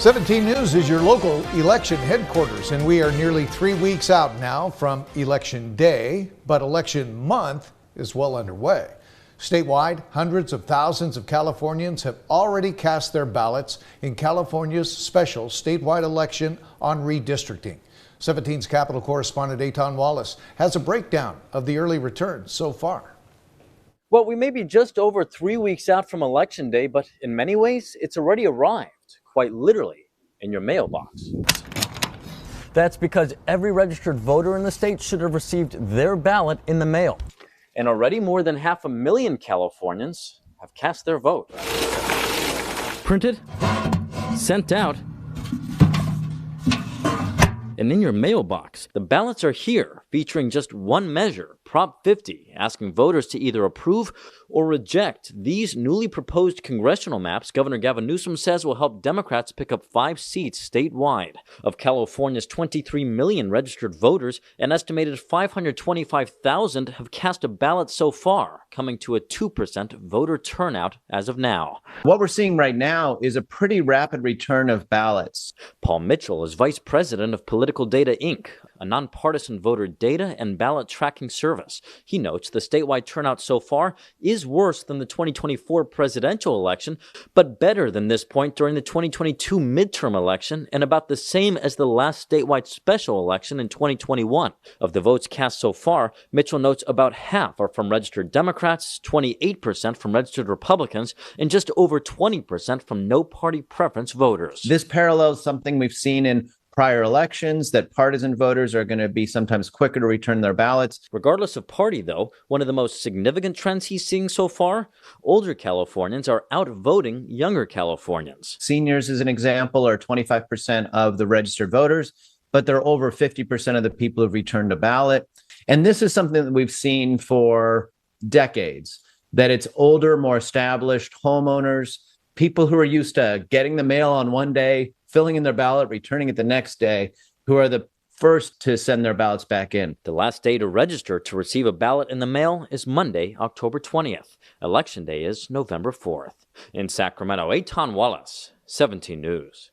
17 News is your local election headquarters, and we are nearly 3 weeks out now from Election Day, but election month is well underway. Statewide, hundreds of thousands of Californians have already cast their ballots in California's special statewide election on redistricting. 17's Capitol correspondent Eitan Wallace has a breakdown of the early returns so far. Well, we may be just over 3 weeks out from Election Day, but in many ways, it's already arrived, quite literally, in your mailbox. That's because every registered voter in the state should have received their ballot in the mail. And already more than 500,000 Californians have cast their vote. Printed, sent out, and in your mailbox. The ballots are here, featuring just one measure, Prop 50, asking voters to either approve or reject these newly proposed congressional maps Governor Gavin Newsom says will help Democrats pick up 5 seats statewide. Of California's 23 million registered voters, an estimated 525,000 have cast a ballot so far, coming to a 2% voter turnout as of now. What we're seeing right now is a pretty rapid return of ballots. Paul Mitchell is vice president of Political Data, Inc., a nonpartisan voter data and ballot tracking service. He notes the statewide turnout so far is worse than the 2024 presidential election, but better than this point during the 2022 midterm election and about the same as the last statewide special election in 2021. Of the votes cast so far, Mitchell notes about half are from registered Democrats, 28% from registered Republicans, and just over 20% from no party preference voters. This parallels something we've seen in prior elections, that partisan voters are going to be sometimes quicker to return their ballots. Regardless of party, though, one of the most significant trends he's seeing so far, older Californians are outvoting younger Californians. Seniors, as an example, are 25% of the registered voters, but they're over 50% of the people who've returned a ballot. And this is something that we've seen for decades, that it's older, more established homeowners, people who are used to getting the mail on one day, filling in their ballot, returning it the next day, who are the first to send their ballots back in. The last day to register to receive a ballot in the mail is Monday, October 20th. Election Day is November 4th. In Sacramento, Eitan Wallace, 17 News.